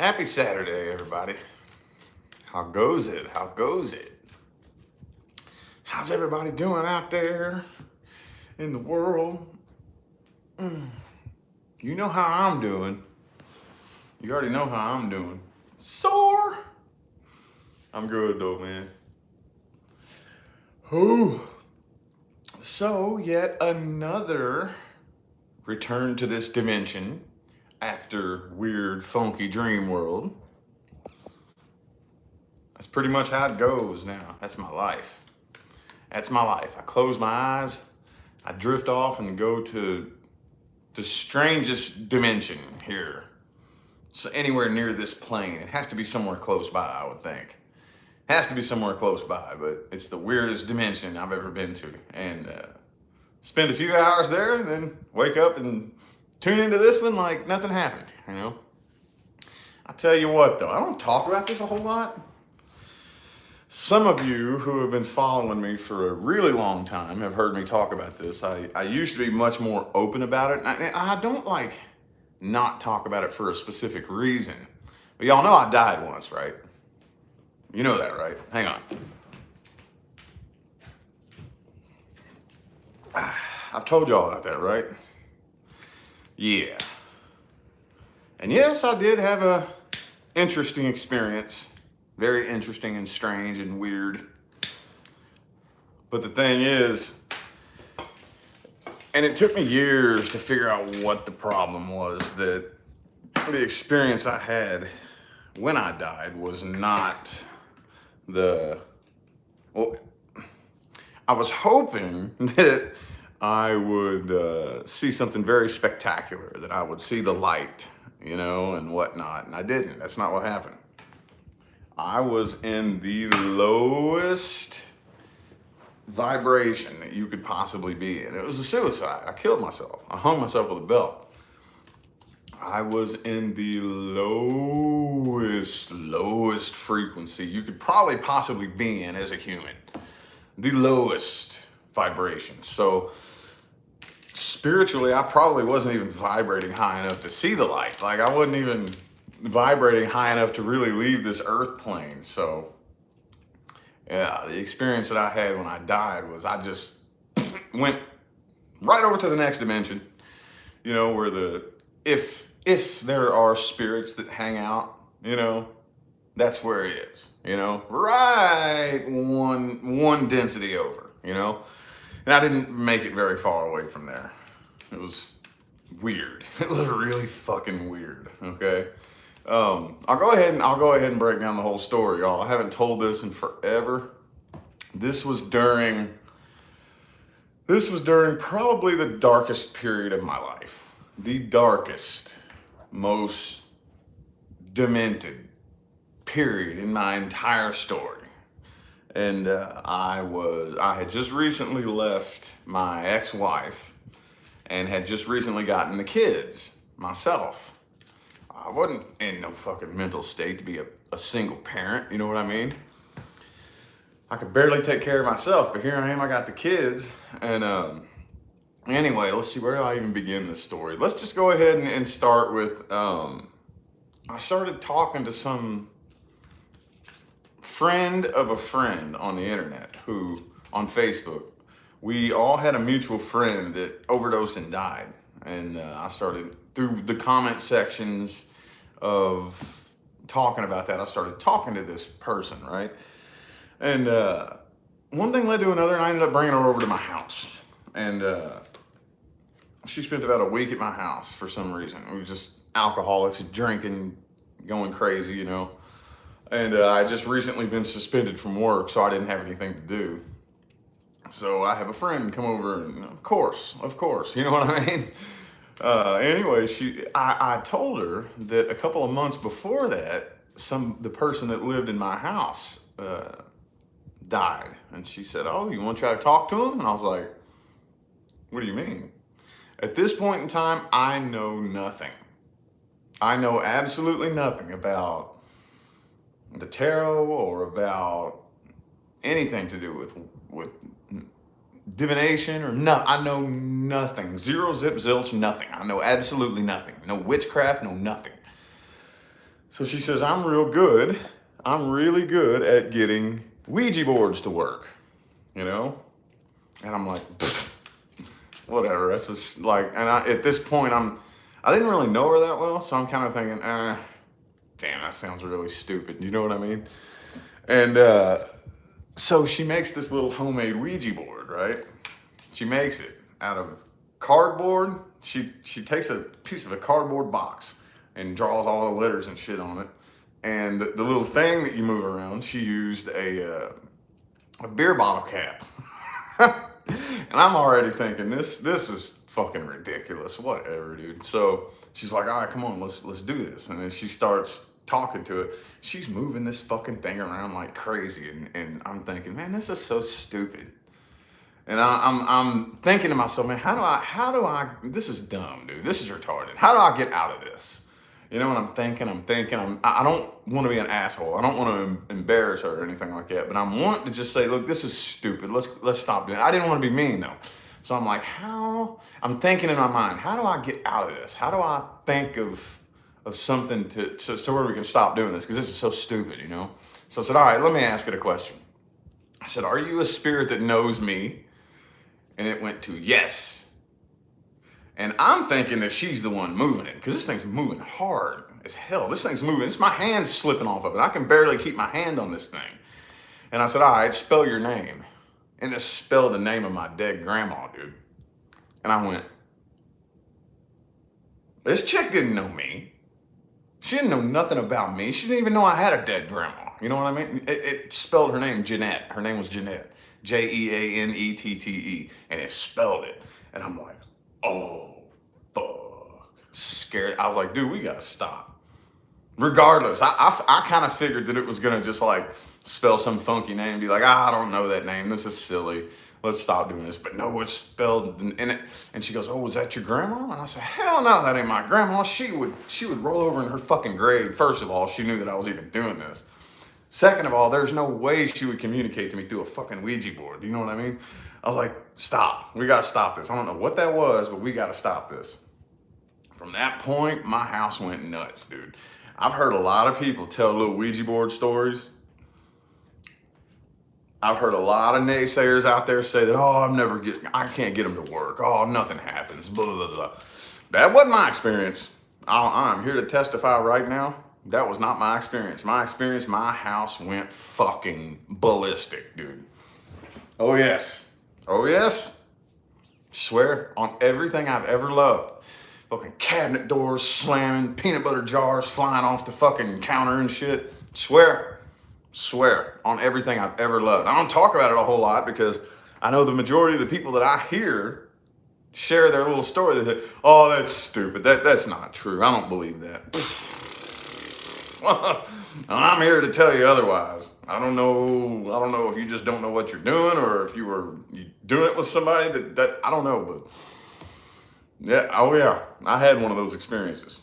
Happy Saturday, everybody. How goes it? How goes it? How's everybody doing out there in the world? You know how I'm doing. You already know how I'm doing. Sore. I'm good though, man. Ooh. So, yet another return to this dimension after weird, funky dream world. That's pretty much how it goes now. That's my life. That's my life. I close my eyes, I drift off and go to the strangest dimension here. So anywhere near this plane. It has to be somewhere close by, I would think. It has to be somewhere close by, but it's the weirdest dimension I've ever been to. And spend a few hours there and then wake up and tune into this one like nothing happened, you know? I tell you what though, I don't talk about this a whole lot. Some of you who have been following me for a really long time have heard me talk about this. I used to be much more open about it. And I don't like not talk about it for a specific reason. But y'all know I died once, right? You know that, right? Hang on. I've told y'all about that, right? Yeah. And yes, I did have a interesting experience. Very interesting and strange and weird. But the thing is, and it took me years to figure out what the problem was, that the experience I had when I died was not well, I was hoping that I would see something very spectacular, that I would see the light, you know, and whatnot. And I didn't. That's not what happened. I was in the lowest vibration that you could possibly be in. It was a suicide. I killed myself. I hung myself with a belt. I was in the lowest frequency you could probably possibly be in as a human. The lowest vibration. So spiritually, I probably wasn't even vibrating high enough to see the light. Like I wasn't even vibrating high enough to really leave this earth plane. So yeah, the experience that I had when I died was I just went right over to the next dimension, you know, where if there are spirits that hang out, you know, that's where it is, you know, right one density over, you know, and I didn't make it very far away from there. It was weird. It was really fucking weird. Okay. I'll go ahead and break down the whole story, y'all. I haven't told this in forever. This was during probably the darkest period of my life. The darkest, most demented period in my entire story. And I had just recently left my ex-wife and had just recently gotten the kids myself. I wasn't in no fucking mental state to be a single parent, you know what I mean? I could barely take care of myself, but here I am, I got the kids. And anyway, let's see, where do I even begin this story? Let's just go ahead and start with, I started talking to some friend of a friend on the internet on Facebook. We all had a mutual friend that overdosed and died. And I started, through the comment sections of talking about that, I started talking to this person, right? And one thing led to another, and I ended up bringing her over to my house. And she spent about a week at my house for some reason. We were just alcoholics, drinking, going crazy, you know. And I just recently been suspended from work, so I didn't have anything to do. So I have a friend come over, and of course, you know what I mean? Anyway, I told her that a couple of months before that, the person that lived in my house died. And she said, "Oh, you want to try to talk to him?" And I was like, "What do you mean?" At this point in time, I know nothing. I know absolutely nothing about the tarot or about anything to do with divination or no. I know nothing. Zero, zip, zilch, nothing. I know absolutely nothing. No witchcraft, no nothing. So she says, I'm real good. I'm really good at getting Ouija boards to work, you know? And I'm like, whatever. That's just like, and at this point, I didn't really know her that well. So I'm kind of thinking, damn, that sounds really stupid. You know what I mean? And so she makes this little homemade Ouija board, right? She makes it out of cardboard. She takes a piece of a cardboard box and draws all the letters and shit on it. And the little thing that you move around, she used a beer bottle cap. And I'm already thinking, this is fucking ridiculous. Whatever, dude. So she's like, all right, come on, let's do this. And then she starts talking to it. She's moving this fucking thing around like crazy. And I'm thinking, man, this is so stupid. And I'm thinking to myself, man, how do I, this is dumb, dude. This is retarded. How do I get out of this? You know what I'm thinking? I don't want to be an asshole. I don't want to embarrass her or anything like that. But I'm wanting to just say, look, this is stupid. Let's stop doing it. I didn't want to be mean though. So I'm like, I'm thinking in my mind, how do I get out of this? How do I think of something so where we can stop doing this? Because this is so stupid, you know? So I said, all right, let me ask it a question. I said, are you a spirit that knows me? And it went to yes. And I'm thinking that she's the one moving it, because this thing's moving hard as hell. This thing's moving. It's my hand slipping off of it. I can barely keep my hand on this thing. And I said, all right, spell your name. And it spelled the name of my dead grandma, dude. And I went, this chick didn't know me. She didn't know nothing about me. She didn't even know I had a dead grandma. You know what I mean? It spelled her name Jeanette. Her name was Jeanette. Jeanette. And it spelled it. And I'm like, oh, fuck. Scared. I was like, dude, we gotta stop. Regardless, I kind of figured that it was gonna just like spell some funky name, be like, I don't know that name. This is silly. Let's stop doing this. But no, it's spelled in it. And she goes, oh, was that your grandma? And I said, hell no, that ain't my grandma. She would roll over in her fucking grave. First of all, she knew that I was even doing this. Second of all, there's no way she would communicate to me through a fucking Ouija board. You know what I mean? I was like, stop. We got to stop this. I don't know what that was, but we got to stop this. From that point, my house went nuts, dude. I've heard a lot of people tell little Ouija board stories. I've heard a lot of naysayers out there say that, oh, I can't get them to work. Oh, nothing happens, blah, blah, blah. That wasn't my experience. I'm here to testify right now. That was not my experience. My house went fucking ballistic, dude. Oh, yes. Oh, yes. Swear on everything I've ever loved. Fucking cabinet doors slamming, peanut butter jars flying off the fucking counter and shit. Swear on everything I've ever loved. I don't talk about it a whole lot because I know the majority of the people that I hear share their little story. They say, oh, that's stupid. That's not true. I don't believe that. I'm here to tell you otherwise. I don't know if you just don't know what you're doing or if you doing it with somebody that I don't know, but yeah, oh yeah, I had one of those experiences.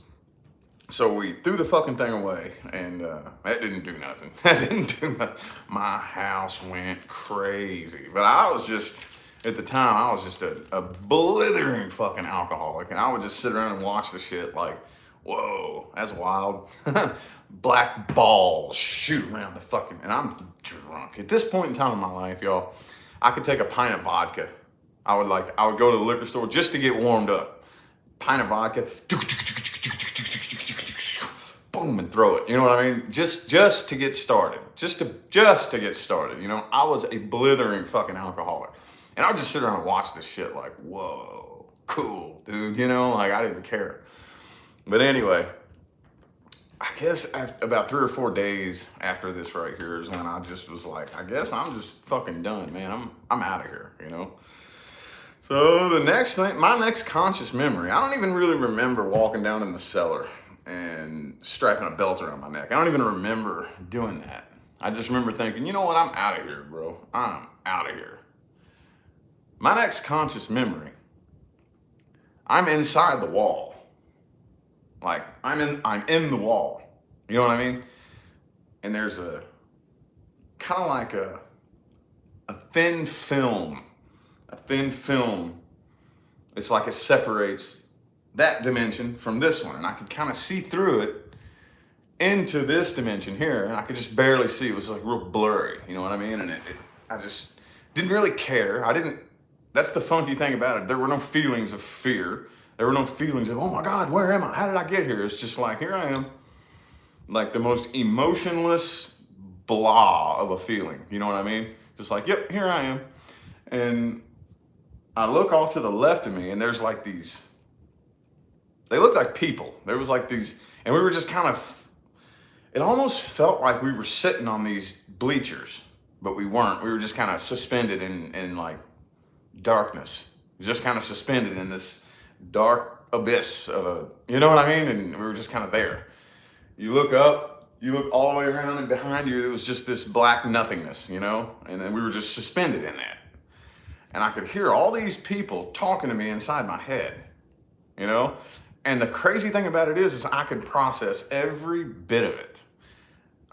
So we threw the fucking thing away, and that didn't do nothing. That didn't do nothing. My house went crazy. But at the time, I was just a blithering fucking alcoholic, and I would just sit around and watch the shit like, whoa, that's wild. Black balls shoot around the fucking, and I'm drunk. At this point in time in my life, y'all, I could take a pint of vodka. I would go to the liquor store just to get warmed up. Pint of vodka, boom, and throw it. You know what I mean? Just to get started. Just to get started. You know, I was a blithering fucking alcoholic. And I would just sit around and watch this shit like, whoa, cool, dude. You know, like I didn't care. But anyway, I guess about 3 or 4 days after this right here is when I just was like, I guess I'm just fucking done, man. I'm out of here, you know? So the next thing, my next conscious memory, I don't even really remember walking down in the cellar and strapping a belt around my neck. I don't even remember doing that. I just remember thinking, you know what? I'm out of here, bro. I'm out of here. My next conscious memory, I'm inside the wall. Like I'm in the wall. You know what I mean? And there's a kind of like a thin film. It's like it separates that dimension from this one, and I could kind of see through it. into this dimension here, and I could just barely see. It was like real blurry, you know what I mean? And I just didn't really care. I didn't. That's the funky thing about it. There were no feelings of fear. There were no feelings of, oh my God, where am I? How did I get here? It's just like, here I am. Like the most emotionless blah of a feeling. You know what I mean? Just like, yep, here I am. And I look off to the left of me, and there's like these, they look like people. There was like these, and we were just kind of, it almost felt like we were sitting on these bleachers, but we weren't. We were just kind of suspended in like darkness. Just kind of suspended in this dark abyss of a, you know what I mean? And we were just kind of there. You look up, you look all the way around, and behind you, it was just this black nothingness, you know? And then we were just suspended in that. And I could hear all these people talking to me inside my head, you know? And the crazy thing about it is I could process every bit of it.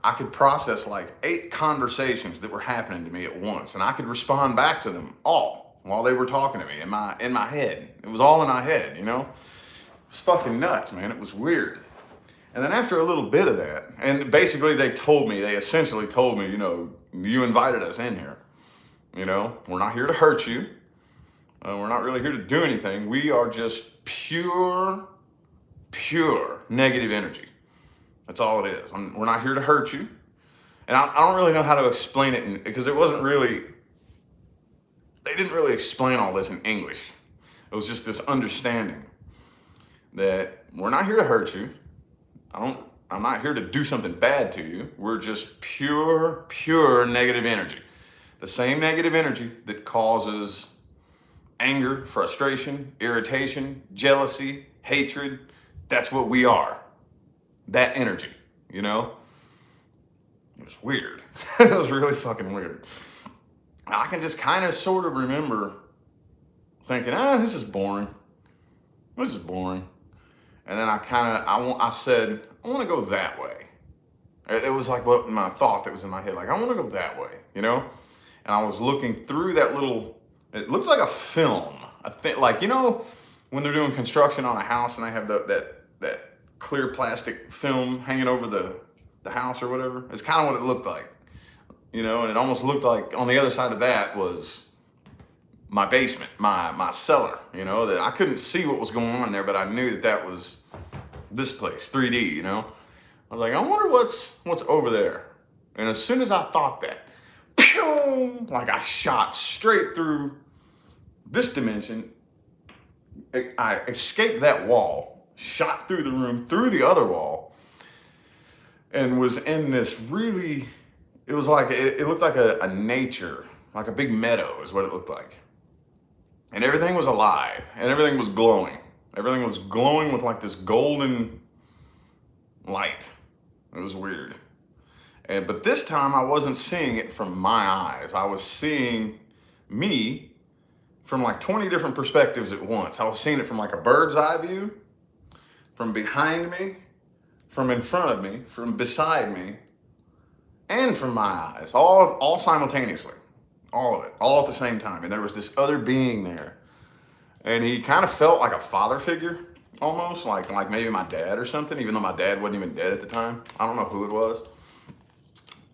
I could process like 8 conversations that were happening to me at once, and I could respond back to them all while they were talking to me in my head. It was all in my head, you know? It's fucking nuts, man. It was weird. And then after a little bit of that, and basically they essentially told me, you know, you invited us in here. You know, we're not here to hurt you. We're not really here to do anything. We are just pure negative energy. That's all it is. We're not here to hurt you. And I don't really know how to explain it because it wasn't really, they didn't really explain all this in English. It was just this understanding that we're not here to hurt you. I'm not here to do something bad to you. We're just pure negative energy. The same negative energy that causes anger, frustration, irritation, jealousy, hatred. That's what we are. That energy, you know? It was weird. It was really fucking weird. I can just kind of sort of remember thinking, this is boring. This is boring. And then I said, I want to go that way. It was like what my thought that was in my head, like, I want to go that way, you know? And I was looking through that little, it looked like a film. I think, like, you know, when they're doing construction on a house and they have that clear plastic film hanging over the house or whatever? It's kind of what it looked like, you know? And it almost looked like on the other side of that was my basement, my cellar, you know, that I couldn't see what was going on there, but I knew that was this place, 3D, you know? I was like, I wonder what's over there. And as soon as I thought that, pew, like I shot straight through this dimension. I escaped that wall, shot through the room, through the other wall, and was in this really, it was like, it looked like a nature, like a big meadow is what it looked like. And everything was alive, and everything was glowing. Everything was glowing with like this golden light. It was weird. But this time I wasn't seeing it from my eyes. I was seeing me from like 20 different perspectives at once. I was seeing it from like a bird's eye view, from behind me, from in front of me, from beside me, and from my eyes, all simultaneously. All of it, all at the same time. And there was this other being there. And he kind of felt like a father figure, almost, like maybe my dad or something, even though my dad wasn't even dead at the time. I don't know who it was.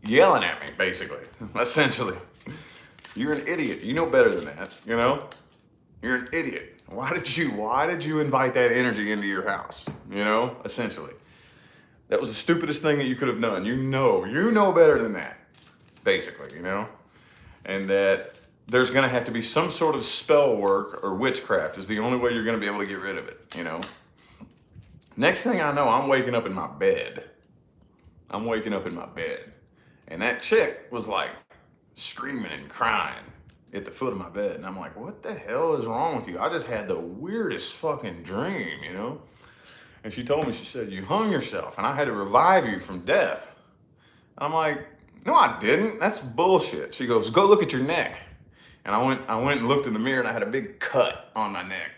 Yelling at me, basically, essentially. You're an idiot. You know better than that, you know? You're an idiot. Why did you invite that energy into your house? You know, essentially. That was the stupidest thing that you could have done. You know better than that, basically, you know? And that there's going to have to be some sort of spell work or witchcraft is the only way you're going to be able to get rid of it, you know? Next thing I know, I'm waking up in my bed. And that chick was like screaming and crying at the foot of my bed. And I'm like, what the hell is wrong with you? I just had the weirdest fucking dream, you know? And she told me, she said, you hung yourself and I had to revive you from death. I'm like, no, I didn't. That's bullshit. She goes, go look at your neck. And I went and looked in the mirror and I had a big cut on my neck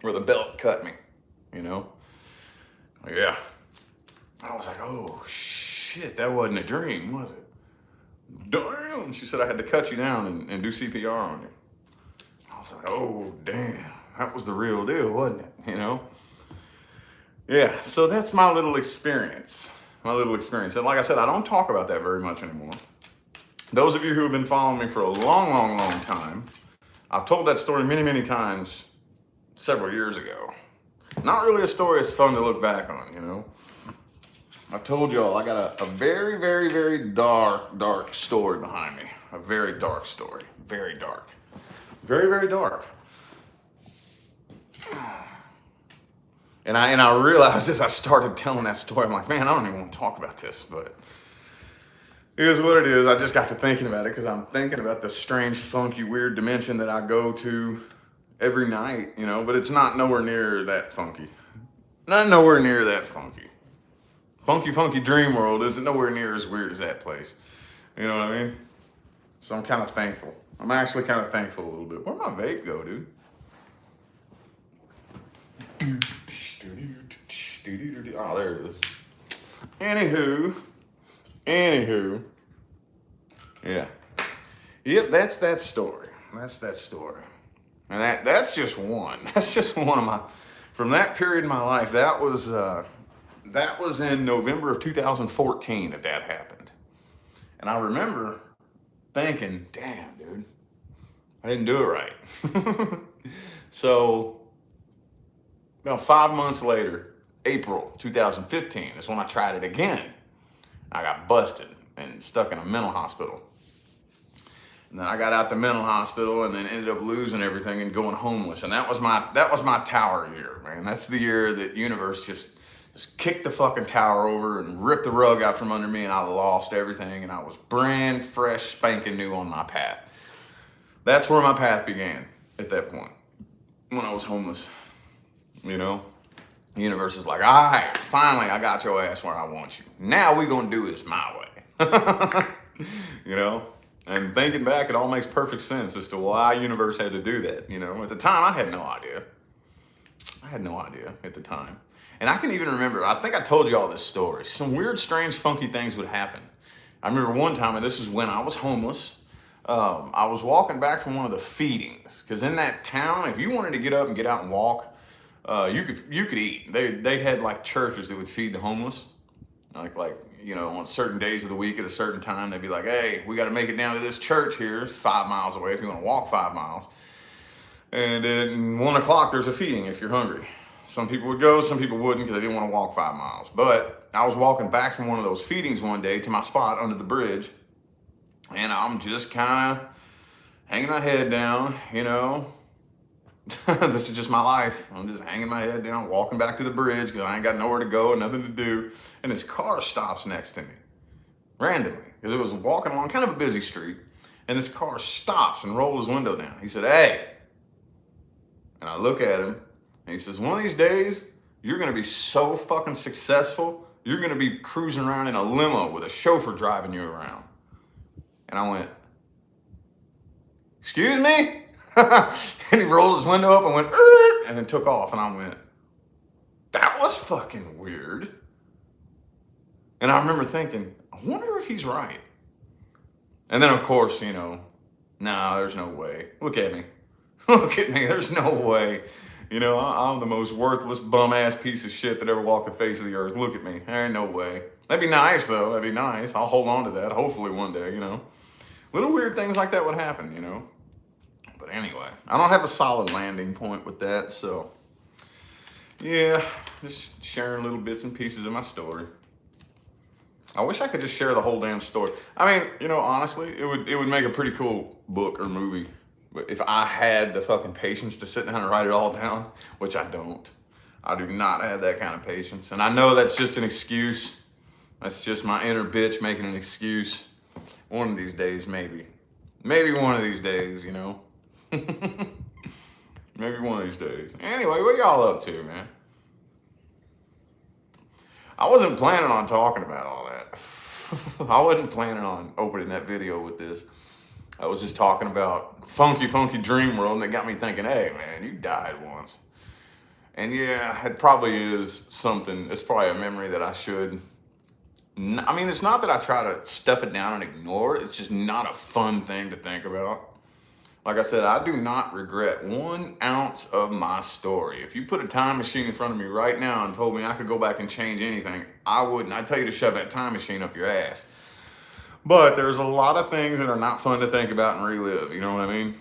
where the belt cut me, you know? Yeah. I was like, oh shit, that wasn't a dream, was it? Damn. She said I had to cut you down and do CPR on you. I was like, oh damn, that was the real deal, wasn't it? You know? Yeah, so that's my little experience my little experience. And like I said, I don't talk about that very much anymore. Those of you who have been following me for a long, long, long time, I've told that story many, many times several years ago. Not really a story it's fun to look back on, you know. I told y'all I got a very, very, very dark story behind me. A very dark story. Very dark. Very, very dark. And I realized as I started telling that story, I'm like, man, I don't even want to talk about this, but it is what it is. I just got to thinking about it because I'm thinking about the strange, funky, weird dimension that I go to every night, you know, but it's not nowhere near that funky. Not nowhere near that funky. Funky, funky dream world isn't nowhere near as weird as that place. You know what I mean? So I'm kind of thankful. I'm actually kind of thankful a little bit. Where'd my vape go, dude? Oh, there it is. Anywho. Yeah. Yep, that's that story. That's that story. And that's just one. That's just one of my, from that period in my life, that was in November of 2014 that happened. And I remember thinking, damn, dude, I didn't do it right. So, about 5 months later, April 2015 is when I tried it again. I got busted and stuck in a mental hospital. And then I got out the mental hospital and then ended up losing everything and going homeless. And that was my tower year, man. That's the year that universe just kicked the fucking tower over and ripped the rug out from under me, and I lost everything, and I was brand fresh, spanking new on my path. That's where my path began at that point, when I was homeless. You know, the universe is like, all right, finally I got your ass where I want you. Now we're gonna do this my way. You know, and thinking back, it all makes perfect sense as to why universe had to do that. You know, at the time I had no idea. I had no idea at the time. And I can even remember, I think I told you all this story. Some weird, strange, funky things would happen. I remember one time, and this is when I was homeless, I was walking back from one of the feedings. Because in that town, if you wanted to get up and get out and walk, you could eat. They had like churches that would feed the homeless. Like you know, on certain days of the week at a certain time, they'd be like, hey, we got to make it down to this church here. It's 5 miles away if you want to walk 5 miles. And at 1 o'clock, there's a feeding if you're hungry. Some people would go, some people wouldn't because they didn't want to walk 5 miles. But I was walking back from one of those feedings one day to my spot under the bridge, and I'm just kind of hanging my head down, you know. This is just my life. I'm just hanging my head down, walking back to the bridge because I ain't got nowhere to go, nothing to do. And this car stops next to me, randomly, because it was walking along kind of a busy street. And this car stops and rolls his window down. He said, hey. And I look at him. And he says, one of these days, you're going to be so fucking successful, you're going to be cruising around in a limo with a chauffeur driving you around. And I went, excuse me? And he rolled his window up and went, and then took off. And I went, that was fucking weird. And I remember thinking, I wonder if he's right. And then, of course, you know, nah, there's no way. Look at me. Look at me. There's no way. You know, I'm the most worthless, bum-ass piece of shit that ever walked the face of the earth. Look at me. There ain't no way. That'd be nice, though. That'd be nice. I'll hold on to that, hopefully one day, you know. Little weird things like that would happen, you know. But anyway, I don't have a solid landing point with that, so yeah, just sharing little bits and pieces of my story. I wish I could just share the whole damn story. I mean, you know, honestly, it would make a pretty cool book or movie. But if I had the fucking patience to sit down and write it all down, which I don't. I do not have that kind of patience. And I know that's just an excuse. That's just my inner bitch making an excuse. One of these days, maybe. Maybe one of these days, you know. Maybe one of these days. Anyway, what y'all up to, man? I wasn't planning on talking about all that. I wasn't planning on opening that video with this. I was just talking about funky, funky dream world, and it got me thinking, hey, man, you died once. And yeah, it probably is something, it's probably a memory that I should, I mean, it's not that I try to stuff it down and ignore it, it's just not a fun thing to think about. Like I said, I do not regret 1 ounce of my story. If you put a time machine in front of me right now and told me I could go back and change anything, I wouldn't. I'd tell you to shove that time machine up your ass. But there's a lot of things that are not fun to think about and relive. You know what I mean?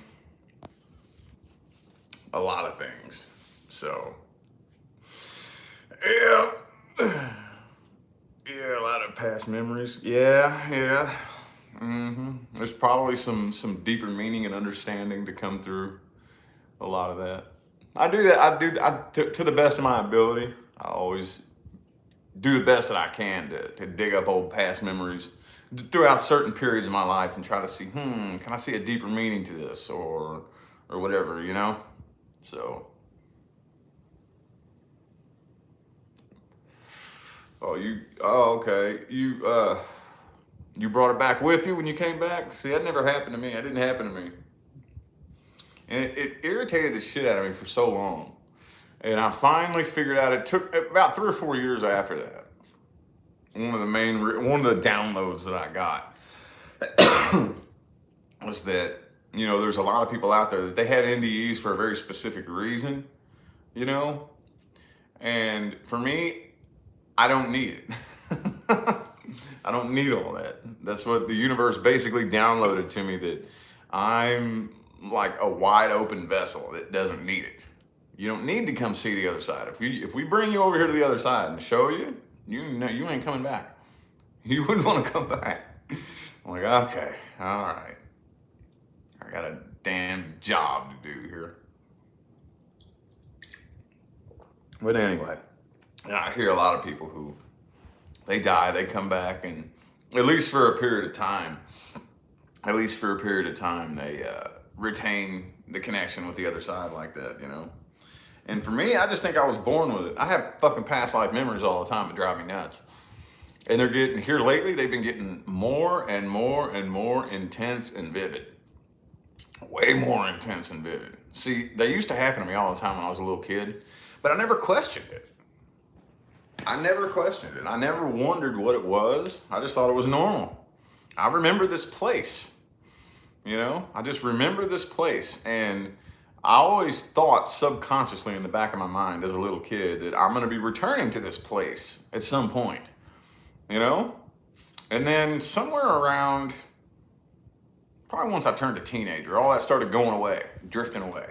A lot of things. So, yeah. Yeah, a lot of past memories. Yeah. There's probably some deeper meaning and understanding to come through a lot of that. I do that. To the best of my ability. I always do the best that I can to dig up old past memories throughout certain periods of my life and try to see, can I see a deeper meaning to this or whatever, you know? So, okay. You brought it back with you when you came back? See, that never happened to me. That didn't happen to me. And it irritated the shit out of me for so long. And I finally figured out, it took about 3 or 4 years after that. One of the downloads that I got was that, there's a lot of people out there that they have NDEs for a very specific reason, and for me, I don't need it. I don't need all that. That's what the universe basically downloaded to me, that I'm like a wide open vessel that doesn't need it. You don't need to come see the other side. If we bring you over here to the other side and show you, you ain't coming back. You wouldn't want to come back. I'm like, okay, all right. I got a damn job to do here. But anyway, I hear a lot of people who they die, they come back, and at least for a period of time, they retain the connection with the other side like that, And for me, I just think I was born with it. I have fucking past life memories all the time that drive me nuts. And they're getting, here lately, they've been getting more and more and more intense and vivid. Way more intense and vivid. See, they used to happen to me all the time when I was a little kid, but I never questioned it. I never wondered what it was. I just thought it was normal. I remember this place, I just remember this place. And I always thought subconsciously in the back of my mind as a little kid that I'm going to be returning to this place at some point, And then somewhere around, probably once I turned a teenager, all that started going away, drifting away.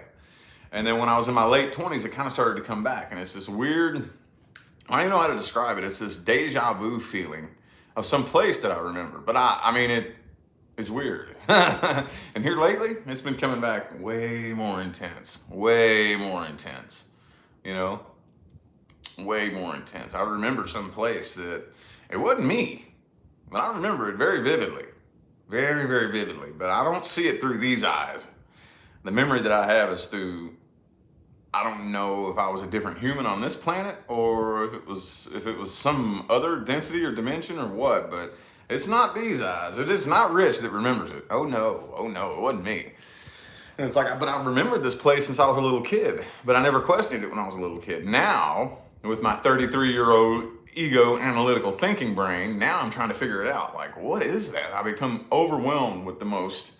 And then when I was in my late 20s, it kind of started to come back. And it's this weird, I don't even know how to describe it. It's this deja vu feeling of some place that I remember. But I mean, it's weird. And here lately, it's been coming back way more intense, way more intense, way more intense. I remember some place that it wasn't me, but I remember it very vividly, very, very vividly. But I don't see it through these eyes. The memory that I have is through, I don't know if I was a different human on this planet or if it was some other density or dimension or what, but it's not these eyes. It is not Rich that remembers it. Oh no, it wasn't me. And it's like, but I remembered this place since I was a little kid, but I never questioned it when I was a little kid. Now, with my 33-year-old ego analytical thinking brain, now I'm trying to figure it out. Like, what is that? I become overwhelmed with the most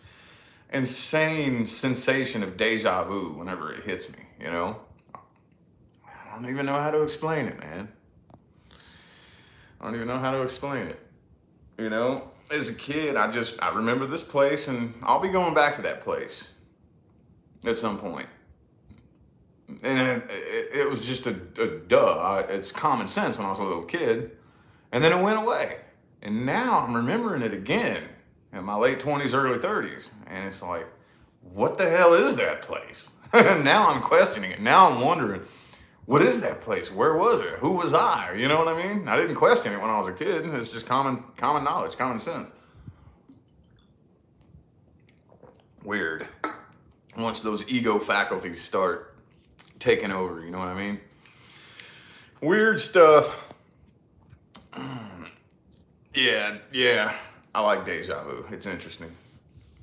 insane sensation of deja vu whenever it hits me, I don't even know how to explain it, man. I don't even know how to explain it. As a kid, I remember this place, and I'll be going back to that place at some point. And it was just a duh. It's common sense when I was a little kid. And then it went away. And now I'm remembering it again in my late 20s, early 30s. And it's like, what the hell is that place? Now I'm questioning it. Now I'm wondering, what is that place? Where was it? Who was I? You know what I mean? I didn't question it when I was a kid. It's just common knowledge, common sense. Weird. Once those ego faculties start taking over, you know what I mean? Weird stuff. Yeah. I like deja vu. It's interesting.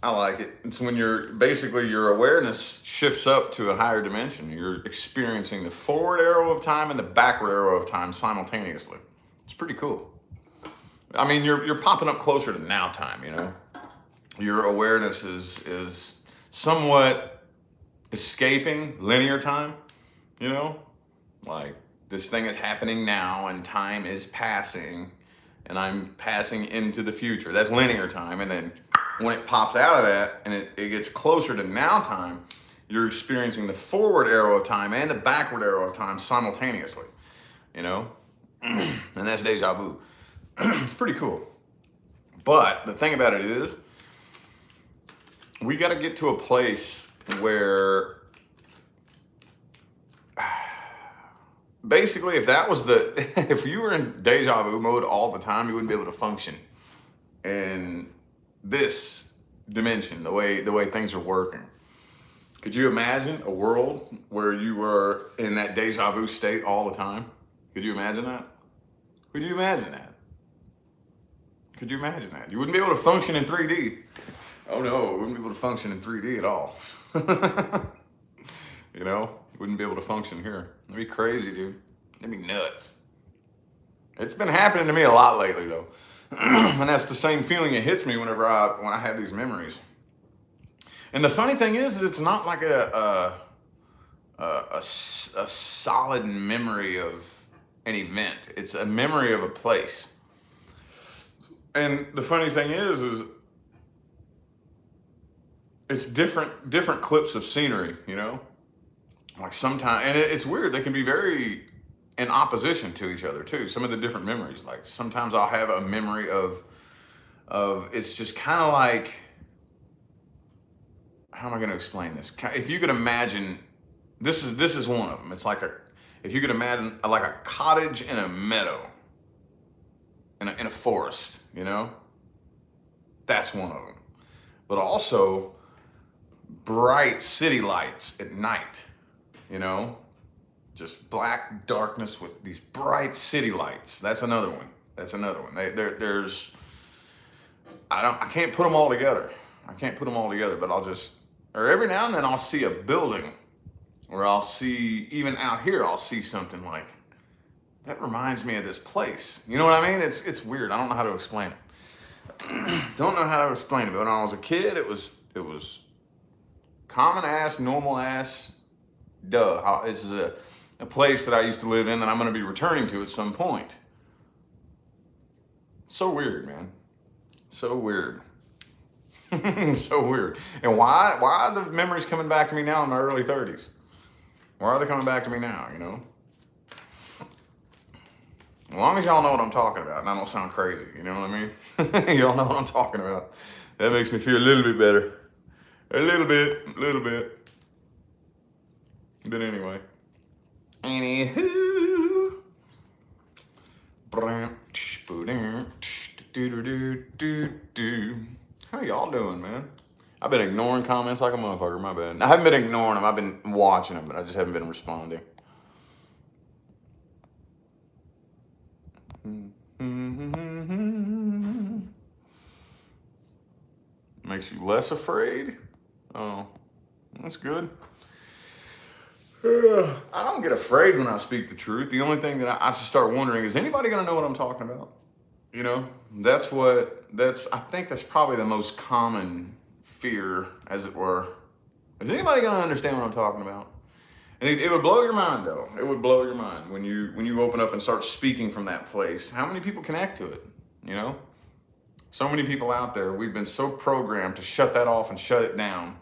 I like it. It's when your awareness shifts up to a higher dimension. You're experiencing the forward arrow of time and the backward arrow of time simultaneously. It's pretty cool. I mean, you're popping up closer to now time, Your awareness is somewhat escaping linear time, you know? Like, this thing is happening now and time is passing and I'm passing into the future. That's linear time. And then when it pops out of that and it gets closer to now time, you're experiencing the forward arrow of time and the backward arrow of time simultaneously, you know? And that's deja vu. It's pretty cool. But the thing about it is, we got to get to a place where basically, if you were in deja vu mode all the time, you wouldn't be able to function in this dimension, the way things are working. Could you imagine a world where you were in that deja vu state all the time? Could you imagine that? Could you imagine that? Could you imagine that? You wouldn't be able to function in 3D. Oh no, you wouldn't be able to function in 3D at all. You know, you wouldn't be able to function here. It'd be crazy, dude. It'd be nuts. It's been happening to me a lot lately, though. And that's the same feeling it hits me when I have these memories. And the funny thing is it's not like a solid memory of an event. It's a memory of a place. And the funny thing is it's different clips of scenery, you know? Like sometimes, and it's weird, they can be very in opposition to each other too. Some of the different memories, like sometimes I'll have a memory of it's just kind of like, how am I going to explain this? If you could imagine, this is one of them. It's like if you could imagine like a cottage in a meadow, in a forest, you know? That's one of them. But also bright city lights at night, you know? Just black darkness with these bright city lights. That's another one. There's, I can't put them all together. But or every now and then I'll see a building, or I'll see, even out here, I'll see something like, that reminds me of this place. You know what I mean? It's weird. I don't know how to explain it. But when I was a kid, it was common ass, normal ass, duh. This is a place that I used to live in that I'm going to be returning to at some point. So weird, man. So weird. So weird. And why are the memories coming back to me now in my early 30s? Why are they coming back to me now, you know? As long as y'all know what I'm talking about and I don't sound crazy, you know what I mean? Y'all know what I'm talking about. That makes me feel a little bit better. A little bit. But anyway. Anywho. How y'all doing, man? I've been ignoring comments like a motherfucker, my bad. I haven't been ignoring them, I've been watching them, but I just haven't been responding. Makes you less afraid? Oh, that's good. I don't get afraid when I speak the truth. The only thing that I should start wondering is anybody gonna know what I'm talking about? You know, I think that's probably the most common fear, as it were. Is anybody gonna understand what I'm talking about? And it would blow your mind, though. It would blow your mind when you open up and start speaking from that place. How many people connect to it? You know, so many people out there. We've been so programmed to shut that off and shut it down,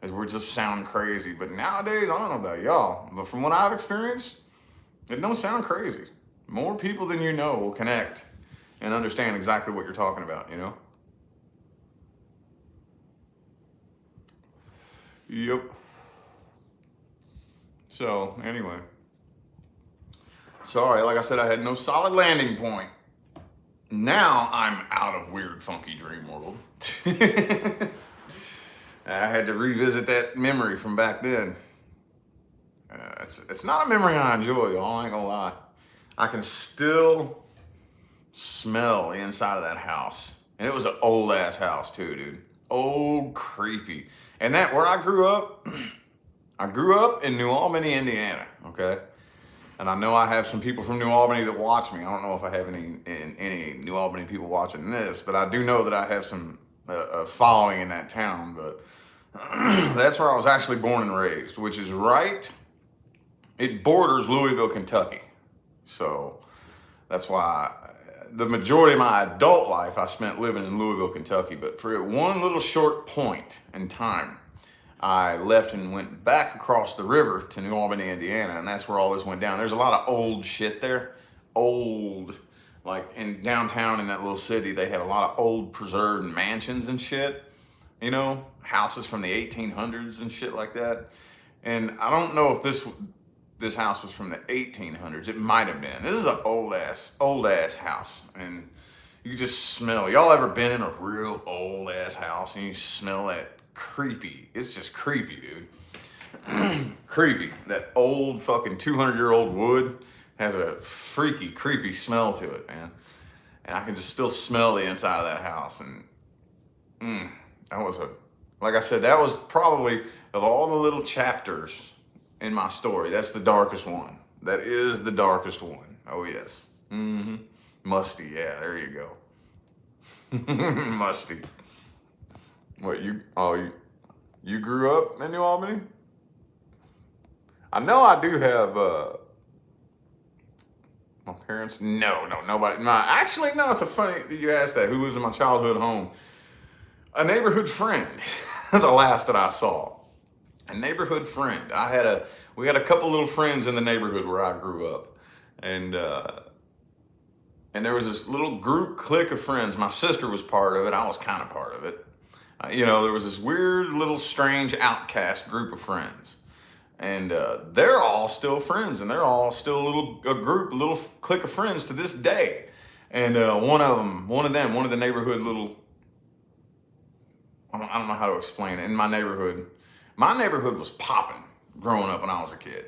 as we're just sound crazy. But nowadays, I don't know about y'all, but from what I've experienced, it don't sound crazy. More people than you know will connect and understand exactly what you're talking about. You know. Yep. So, anyway. Sorry, like I said, I had no solid landing point. Now I'm out of weird, funky dream world. I had to revisit that memory from back then. It's not a memory I enjoy, y'all, I ain't gonna lie. I can still smell the inside of that house. And it was an old ass house too, dude. Old, creepy. And where I grew up in New Albany, Indiana, okay? And I know I have some people from New Albany that watch me. I don't know if I have any New Albany people watching this, but I do know that I have some following in that town. But That's where I was actually born and raised, which is right. It borders Louisville, Kentucky. So that's why the majority of my adult life I spent living in Louisville, Kentucky. But for one little short point in time, I left and went back across the river to New Albany, Indiana, and that's where all this went down. There's a lot of old shit there. Old, like in downtown in that little city, they have a lot of old preserved mansions and shit, you know, houses from the 1800s and shit like that. And I don't know if this house was from the 1800s. It might have been. This is an old ass house, and you just smell. Y'all ever been in a real old ass house and you smell that creepy? It's just creepy, dude. Creepy. That old fucking 200-year-old wood has a freaky, creepy smell to it, man. And I can just still smell the inside of that house. And that was like I said, that was probably, of all the little chapters in my story, that's the darkest one. That is the darkest one. Oh yes. Musty. Yeah, there you go. Musty. What, you grew up in New Albany? I know I do have my parents. No, nobody. Actually, no. It's a funny that you asked that. Who lives in my childhood home? A neighborhood friend. The last that I saw. A neighborhood friend. We had a couple little friends in the neighborhood where I grew up, and there was this little clique of friends. My sister was part of it. I was kind of part of it. You know, there was this weird little strange outcast group of friends, and they're all still friends, and they're all still a little clique of friends to this day. And one of the neighborhood little, I don't know how to explain it. In my neighborhood was popping growing up when I was a kid.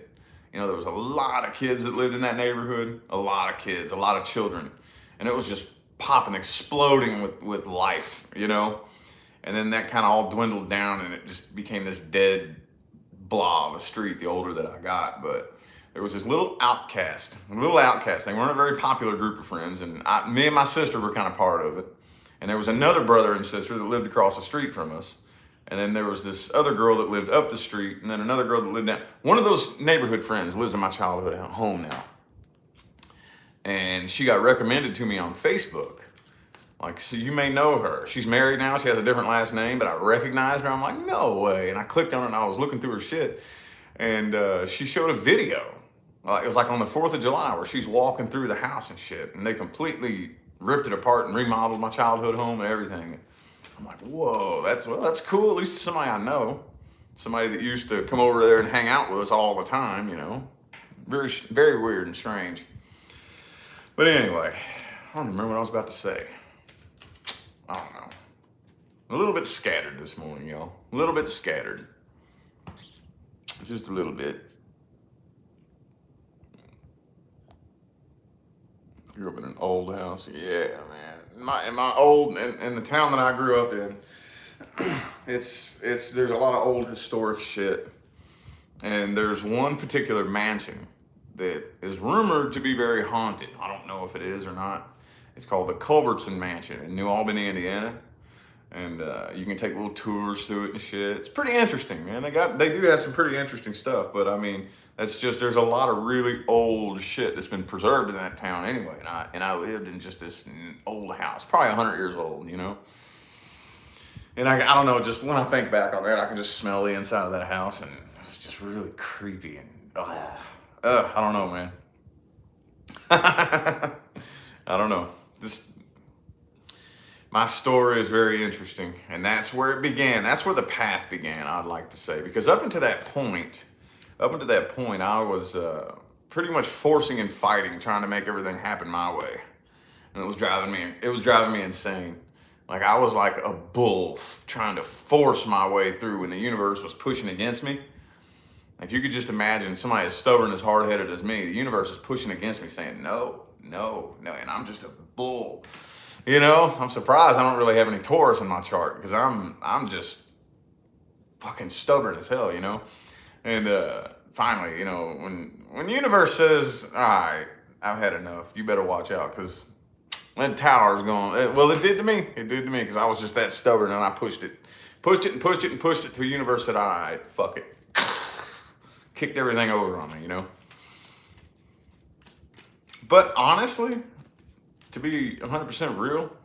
You know, there was a lot of kids that lived in that neighborhood, a lot of kids, a lot of children, and it was just popping, exploding with life, you know. And then that kind of all dwindled down, and it just became this dead blob of a street the older that I got. But there was this little outcast. They weren't a very popular group of friends, and me and my sister were kind of part of it. And there was another brother and sister that lived across the street from us. And then there was this other girl that lived up the street, and then another girl that lived down. One of those neighborhood friends lives in my childhood home now. And she got recommended to me on Facebook. Like, so you may know her. She's married now. She has a different last name, but I recognized her. I'm like, no way. And I clicked on it, and I was looking through her shit. And she showed a video. It was like on the 4th of July where she's walking through the house and shit. And they completely ripped it apart and remodeled my childhood home and everything. I'm like, whoa, that's cool. At least somebody I know. Somebody that used to come over there and hang out with us all the time, you know. Very, very weird and strange. But anyway, I don't remember what I was about to say. I don't know. A little bit scattered this morning, y'all. A little bit scattered. Just a little bit. Grew up in an old house. Yeah, man. In the town that I grew up in, there's a lot of old historic shit. And there's one particular mansion that is rumored to be very haunted. I don't know if it is or not. It's called the Culbertson Mansion in New Albany, Indiana. And you can take little tours through it and shit. It's pretty interesting, man. They do have some pretty interesting stuff, but I mean, there's a lot of really old shit that's been preserved in that town anyway. And I lived in just this old house, probably 100 years old, you know? And I don't know, just when I think back on that, I can just smell the inside of that house, and it's just really creepy. And I don't know, man. I don't know. My story is very interesting, and that's where it began. That's where the path began, I'd like to say, because up until that point, I was pretty much forcing and fighting, trying to make everything happen my way, and it was driving me insane. Like, I was like a bull trying to force my way through when the universe was pushing against me. If you could just imagine somebody as stubborn, as hard-headed as me, the universe is pushing against me, saying no, and I'm just a bull. You know, I'm surprised I don't really have any Taurus in my chart, because I'm just fucking stubborn as hell, you know. And finally, you know, when the universe says, all right, I've had enough, you better watch out, because that tower's going, well, it did to me, because I was just that stubborn, and I pushed it Pushed it and pushed it and pushed it to the universe said, all right, fuck it. Kicked everything over on me, you know? But honestly, to be 100% real,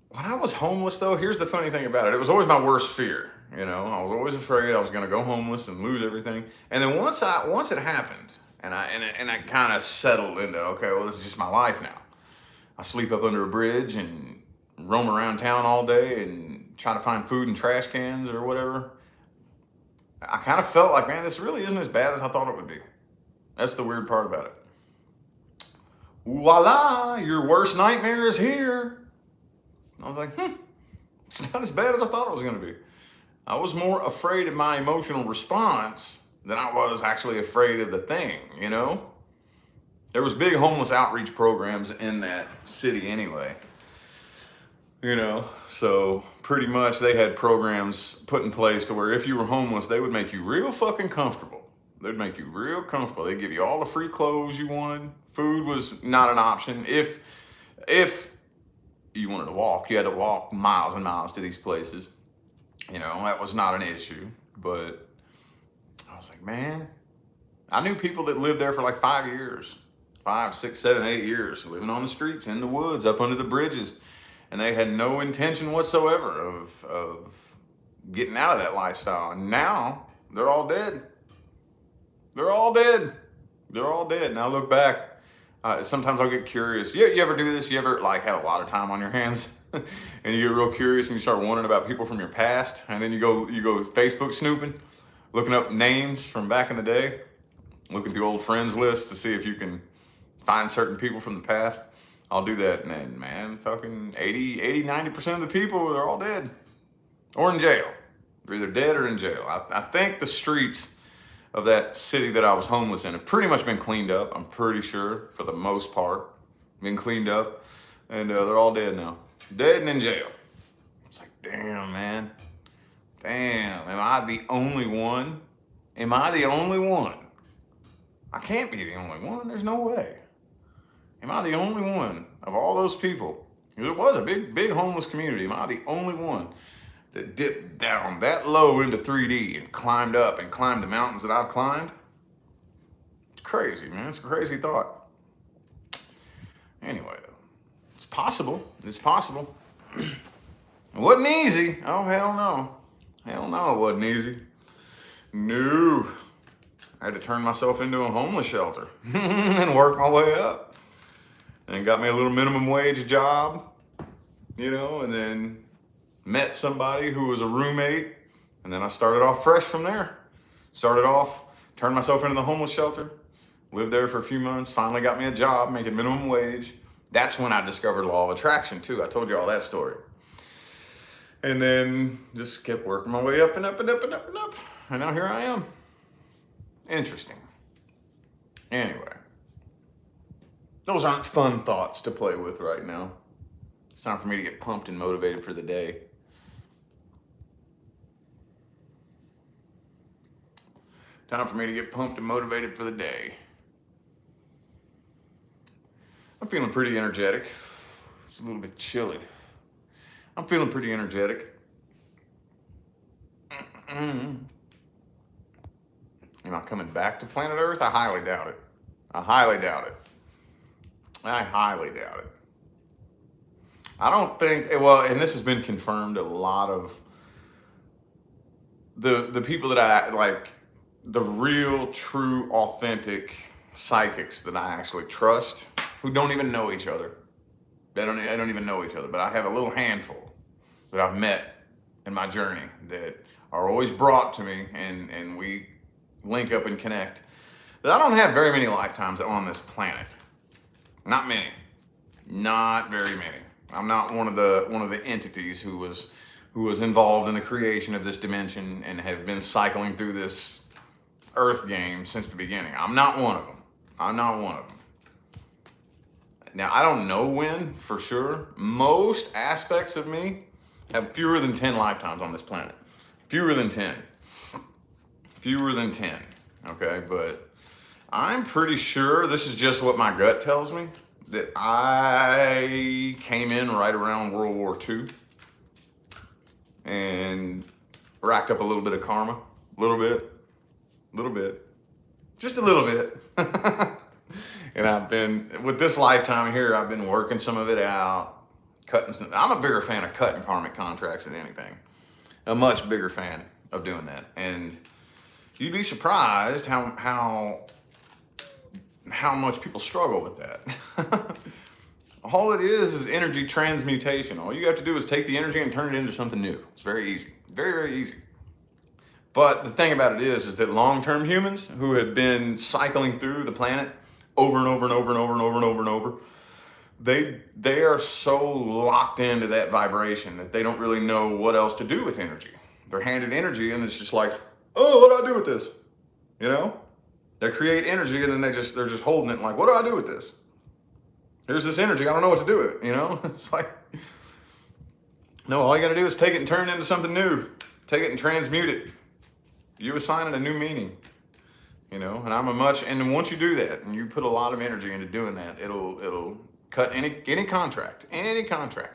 when I was homeless though, here's the funny thing about it. It was always my worst fear. You know, I was always afraid I was going to go homeless and lose everything. And then once it happened and I kind of settled into, okay, well, this is just my life now. I sleep up under a bridge and roam around town all day and try to find food in trash cans or whatever. I kind of felt like, man, this really isn't as bad as I thought it would be. That's the weird part about it. Voila, your worst nightmare is here. I was like, it's not as bad as I thought it was going to be. I was more afraid of my emotional response than I was actually afraid of the thing, you know? There was big homeless outreach programs in that city anyway. You know, so pretty much they had programs put in place to where if you were homeless, they would make you real fucking comfortable. They'd make you real comfortable. They'd give you all the free clothes you wanted. Food was not an option. If you wanted to walk, you had to walk miles and miles to these places. You know, that was not an issue. But I was like, man, I knew people that lived there for like 5 years. 5, 6, 7, 8 years, living on the streets, in the woods, up under the bridges. And they had no intention whatsoever of getting out of that lifestyle. And now they're all dead. They're all dead. They're all dead. Now look back. Sometimes I'll get curious. You ever do this? You ever like have a lot of time on your hands and you get real curious and you start wondering about people from your past, and then you go Facebook snooping, looking up names from back in the day, looking through old friends lists to see if you can find certain people from the past. I'll do that, and man, fucking 90% of the people, they're all dead or in jail. They're either dead or in jail. I think the streets of that city that I was homeless in have pretty much been cleaned up. I'm pretty sure, for the most part, been cleaned up, and they're all dead now. Dead and in jail. It's like, damn, man. Damn, am I the only one? Am I the only one? I can't be the only one. There's no way. Am I the only one of all those people? It was a big homeless community. Am I the only one that dipped down that low into 3D and climbed up and climbed the mountains that I've climbed? It's crazy, man. It's a crazy thought. Anyway, it's possible. It's possible. It wasn't easy. Oh, hell no. Hell no, it wasn't easy. No. I had to turn myself into a homeless shelter and work my way up. And got me a little minimum wage job, you know, and then met somebody who was a roommate. And then I started off fresh from there. Turned myself into the homeless shelter, lived there for a few months, finally got me a job making minimum wage. That's when I discovered law of attraction too. I told you all that story. And then just kept working my way up and up and up and up and up. And now here I am. Interesting. Anyway. Those aren't fun thoughts to play with right now. It's time for me to get pumped and motivated for the day. Time for me to get pumped and motivated for the day. I'm feeling pretty energetic. It's a little bit chilly. I'm feeling pretty energetic. Am I coming back to planet Earth? I highly doubt it. I highly doubt it. I don't think, well, and this has been confirmed, a lot of the people that I like, the real, true, authentic psychics that I actually trust, who don't even know each other. I don't even know each other, but I have a little handful that I've met in my journey that are always brought to me, and we link up and connect. That I don't have very many lifetimes on this planet. Not many. Not very many. I'm not one of the entities who was involved in the creation of this dimension and have been cycling through this Earth game since the beginning. I'm not one of them. Now, I don't know when, for sure. Most aspects of me have fewer than 10 lifetimes on this planet. Fewer than 10. Okay, but I'm pretty sure, this is just what my gut tells me, that I came in right around World War II. and racked up a little bit of karma. A little bit, just a little bit. And I've been, with this lifetime here, I've been working some of it out, cutting some. I'm a bigger fan of cutting karmic contracts than anything. A much bigger fan of doing that. And you'd be surprised how much people struggle with that. All it is energy transmutation. All you have to do is take the energy and turn it into something new. It's very easy. Very, very easy. But the thing about it is that long-term humans who have been cycling through the planet over and over and over and over and over and over and over, they are so locked into that vibration that they don't really know what else to do with energy. They're handed energy and it's just like, oh, what do I do with this? You know? They create energy and then they're just holding it like, what do I do with this? Here's this energy, I don't know what to do with it, you know? It's like, no, all you gotta do is take it and turn it into something new. Take it and transmute it. You assign it a new meaning, you know? And once you do that, and you put a lot of energy into doing that, it'll cut any contract.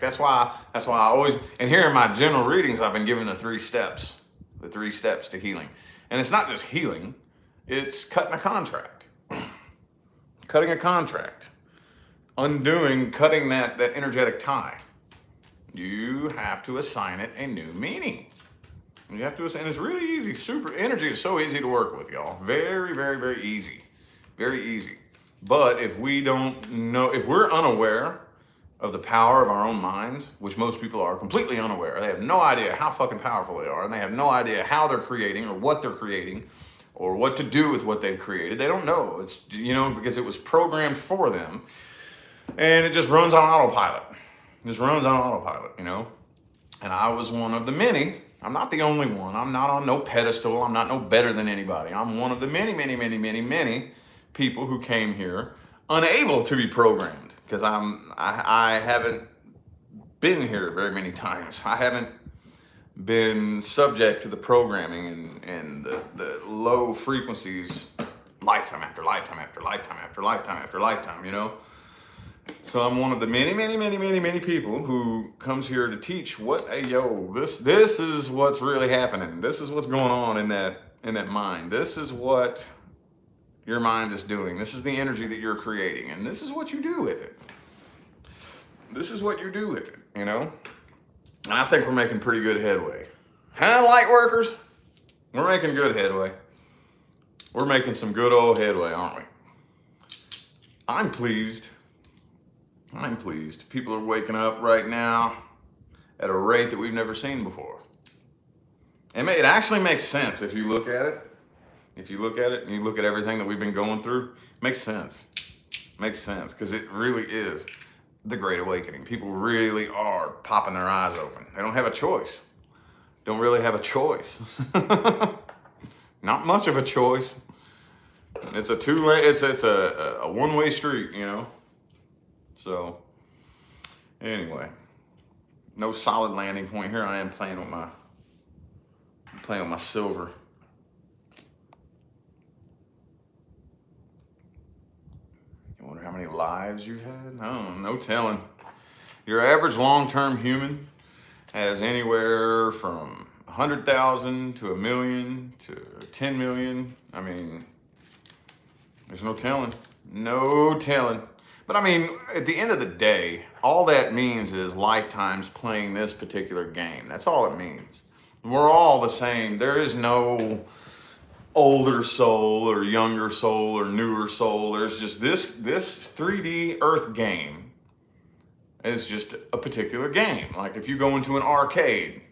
That's why I always, and here in my general readings, I've been given the 3 steps to healing. And it's not just healing, it's cutting a contract. Cutting a contract. Cutting that energetic tie. You have to assign it a new meaning. You have to, and it's really easy. Energy is so easy to work with, y'all. Very, very, very easy. Very easy. But if we're unaware of the power of our own minds, which most people are completely unaware, they have no idea how fucking powerful they are, and they have no idea how they're creating or what they're creating or what to do with what they've created. They don't know. It's, because it was programmed for them. And it just runs on autopilot. And I was one of the many. I'm not the only one. I'm not on no pedestal. I'm not no better than anybody. I'm one of the many, many, many, many, many people who came here unable to be programmed. Because I haven't been here very many times. I haven't been subject to the programming and the low frequencies lifetime after lifetime after lifetime after lifetime after lifetime, you know? So I'm one of the many, many, many, many, many people who comes here to teach this is what's really happening. This is what's going on in that mind. This is what your mind is doing. This is the energy that you're creating. And this is what you do with it. You know? And I think we're making pretty good headway. Huh, light workers? We're making good headway. We're making some good old headway, aren't we? I'm pleased. People are waking up right now at a rate that we've never seen before. It actually makes sense if you look at it. If you look at it and you look at everything that we've been going through, it makes sense. Because it really is the Great Awakening. People really are popping their eyes open. They don't have a choice. Don't really have a choice. Not much of a choice. It's a one-way street, you know? So, anyway, no solid landing point here. I am playing with my silver. You wonder how many lives you've had? No telling. Your average long-term human has anywhere from 100,000 to 1 million to 10 million. I mean, there's no telling. No telling. But I mean, at the end of the day, all that means is lifetimes playing this particular game. That's all it means. We're all the same. There is no older soul or younger soul or newer soul. There's just this 3D Earth game is just a particular game. Like if you go into an arcade,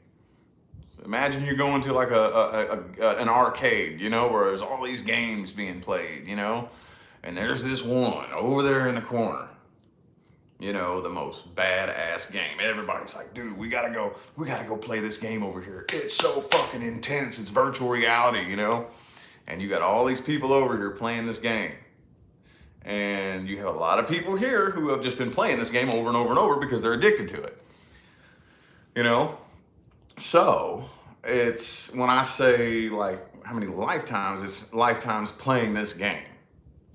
imagine you go into like an arcade, you know, where there's all these games being played, you know, and there's this one over there in the corner, you know, the most badass game. Everybody's like, dude, we gotta go play this game over here. It's so fucking intense. It's virtual reality, you know, and you got all these people over here playing this game. And you have a lot of people here who have just been playing this game over and over and over because they're addicted to it, you know? So it's, when I say like how many lifetimes, it's lifetimes playing this game.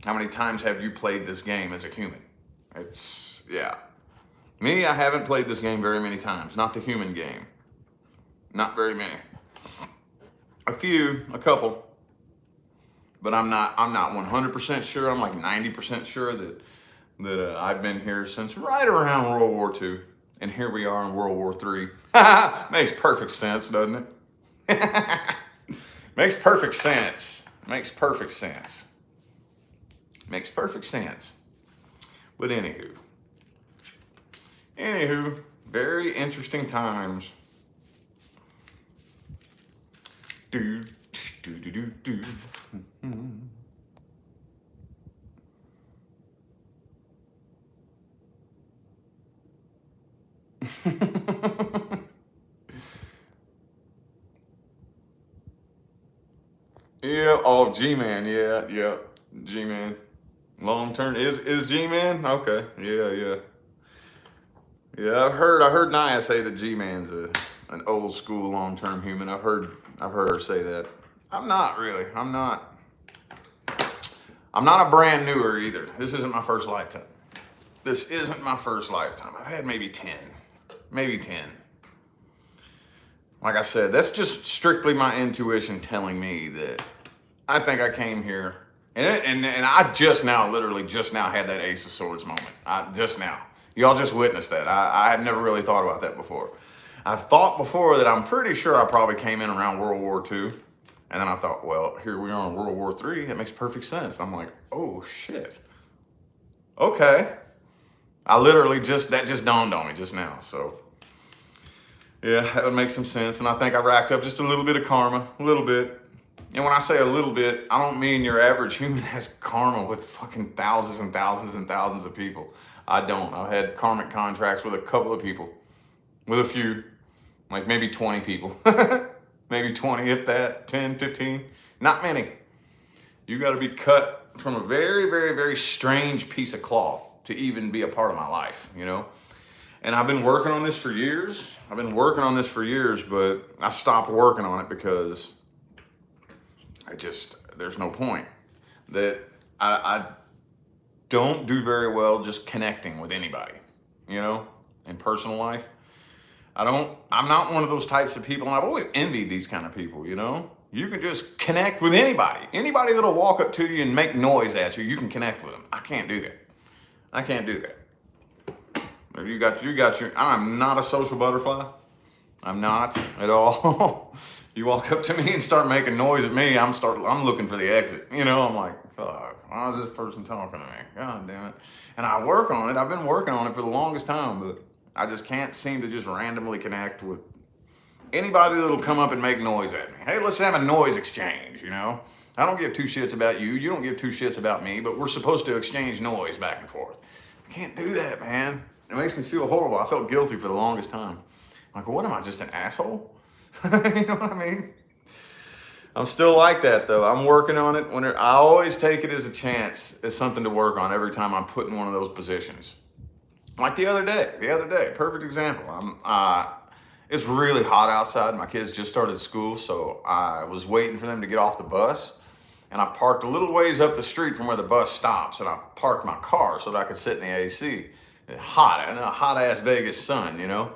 How many times have you played this game as a human? It's, yeah. Me, I haven't played this game very many times. Not the human game. Not very many. A couple, but I'm not 100% sure. I'm like 90% sure that I've been here since right around World War II, and here we are in World War III. Makes perfect sense, doesn't it? Makes perfect sense. Makes perfect sense. Makes perfect sense. But anywho, very interesting times. Do do do do do. Yeah, oh G-Man, yeah. G-Man. Long term is G-Man? Okay. Yeah. Yeah, I heard Naya say that G-Man's an old school long term human. I've heard her say that. I'm not really. I'm not a brand newer either. This isn't my first lifetime. This isn't my first lifetime. I've had maybe 10. Maybe 10. Like I said, that's just strictly my intuition telling me that I think I came here, and I literally just now had that Ace of Swords moment. Just now. Y'all just witnessed that. I had never really thought about that before. I've thought before that I'm pretty sure I probably came in around World War II. And then I thought, well, here we are in World War III. That makes perfect sense. I'm like, oh, shit. Okay. That just dawned on me just now. So, yeah, that would make some sense. And I think I racked up just a little bit of karma, a little bit. And when I say a little bit, I don't mean your average human has karma with fucking thousands and thousands and thousands of people. I don't. I've had karmic contracts with a couple of people, with a few, like maybe 20 people. Maybe 20, if that, 10, 15, not many. You got to be cut from a very, very, very strange piece of cloth to even be a part of my life, you know? And I've been working on this for years. But I stopped working on it because there's no point. That I don't do very well just connecting with anybody, you know, in personal life. I'm not one of those types of people, and I've always envied these kind of people, you know? You can just connect with anybody. Anybody that'll walk up to you and make noise at you, you can connect with them. I can't do that. You got your, I'm not a social butterfly. I'm not at all. You walk up to me and start making noise at me, I'm looking for the exit. You know, I'm like, fuck, why is this person talking to me? God damn it. And I work on it. I've been working on it for the longest time, but I just can't seem to just randomly connect with anybody that'll come up and make noise at me. Hey, let's have a noise exchange, you know? I don't give two shits about you. You don't give two shits about me, but we're supposed to exchange noise back and forth. I can't do that, man. It makes me feel horrible. I felt guilty for the longest time. Like, what am I, just an asshole? You know what I mean? I'm still like that, though. I'm working on it. I always take it as a chance, as something to work on every time I'm put in one of those positions. Like the other day, perfect example. It's really hot outside. My kids just started school, so I was waiting for them to get off the bus. And I parked a little ways up the street from where the bus stops, and I parked my car so that I could sit in the AC. It's hot, in a hot-ass Vegas sun, you know? And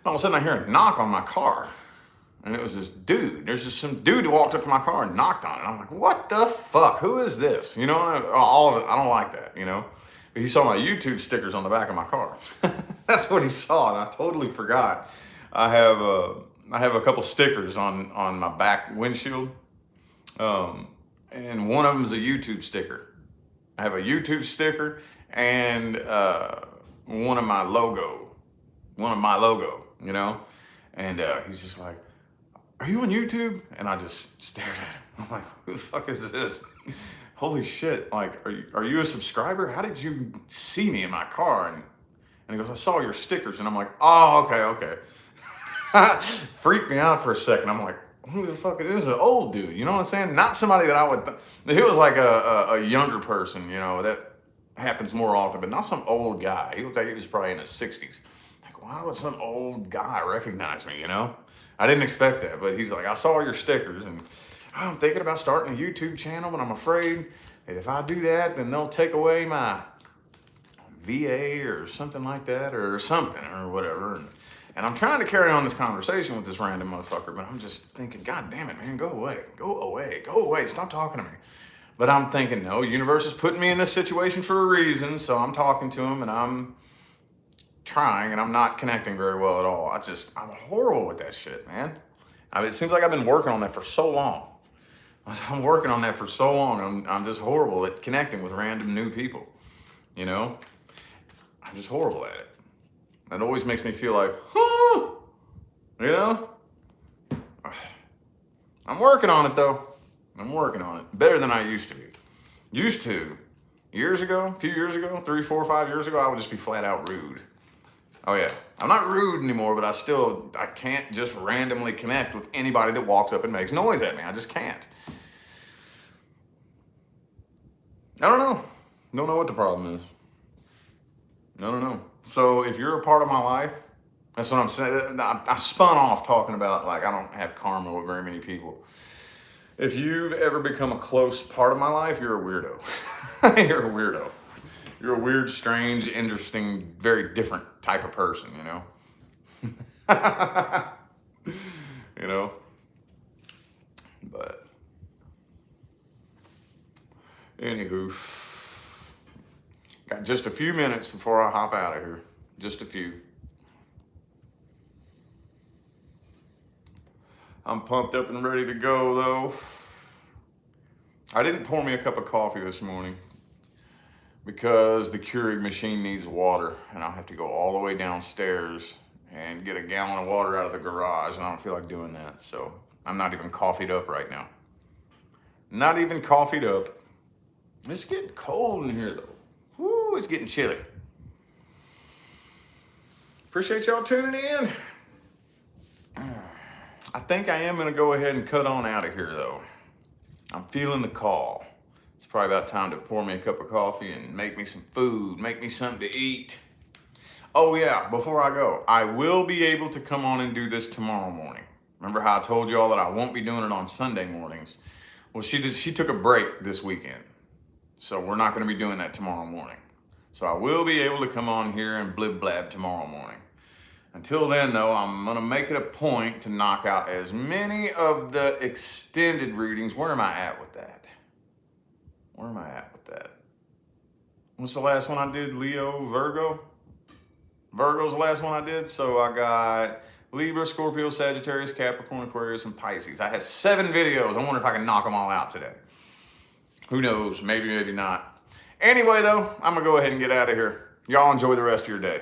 all of a sudden I hear a knock on my car. And it was this dude. There's just some dude who walked up to my car and knocked on it. I'm like, what the fuck? Who is this? You know, all of it. I don't like that, you know? He saw my YouTube stickers on the back of my car. That's what he saw, and I totally forgot. I have a couple stickers on my back windshield, and one of them is a YouTube sticker. I have a YouTube sticker and one of my logo, you know. And he's just like, "Are you on YouTube?" And I just stared at him. I'm like, "Who the fuck is this? Holy shit, like, are you a subscriber? How did you see me in my car?" And he goes, "I saw your stickers." And I'm like, "Oh, okay." Freaked me out for a second. I'm like, who the fuck is this? Is an old dude, you know what I'm saying? Not somebody that I would, if it was like a younger person, you know, that happens more often, but not some old guy. He looked like he was probably in his 60s. Like, why would some old guy recognize me, you know? I didn't expect that, but he's like, "I saw your stickers, and I'm thinking about starting a YouTube channel, but I'm afraid that if I do that, then they'll take away my VA or something like that, or something, or whatever." And I'm trying to carry on this conversation with this random motherfucker, but I'm just thinking, God damn it, man, go away, go away, go away, stop talking to me. But I'm thinking, no, universe is putting me in this situation for a reason, so I'm talking to him and I'm trying and I'm not connecting very well at all. I'm horrible with that shit, man. It seems like I've been working on that for so long. I'm working on that for so long. I'm just horrible at connecting with random new people, you know? I'm just horrible at it. It always makes me feel like, huh, you know? I'm working on it though. I'm working on it. Better than I used to be. Used to. Years ago, a few years ago, 3, 4, 5 years ago, I would just be flat out rude. Oh yeah. I'm not rude anymore, but I can't just randomly connect with anybody that walks up and makes noise at me. I just can't. I don't know. Don't know what the problem is. I don't know. So if you're a part of my life, that's what I'm saying. I spun off talking about like I don't have karma with very many people. If you've ever become a close part of my life, you're a weirdo. You're a weirdo. You're a weird, strange, interesting, very different type of person, you know? You know? But anywho, got just a few minutes before I hop out of here. Just a few. I'm pumped up and ready to go though. I didn't pour me a cup of coffee this morning because the Keurig machine needs water and I'll have to go all the way downstairs and get a gallon of water out of the garage and I don't feel like doing that. So I'm not even coffeeed up right now. Not even coffeeed up. It's getting cold in here though. Woo, it's getting chilly. Appreciate y'all tuning in. I think I am gonna go ahead and cut on out of here though. I'm feeling the call. It's probably about time to pour me a cup of coffee and make me some food, make me something to eat. Oh yeah, before I go, I will be able to come on and do this tomorrow morning. Remember how I told you all that I won't be doing it on Sunday mornings? Well, she took a break this weekend. So we're not gonna be doing that tomorrow morning. So I will be able to come on here and blib blab tomorrow morning. Until then though, I'm gonna make it a point to knock out as many of the extended readings. Where am I at with that? Where am I at with that? What's the last one I did? Leo, Virgo? Virgo's the last one I did. So I got Libra, Scorpio, Sagittarius, Capricorn, Aquarius, and Pisces. I have 7 videos. I wonder if I can knock them all out today. Who knows? Maybe, maybe not. Anyway though, I'm gonna go ahead and get out of here. Y'all enjoy the rest of your day.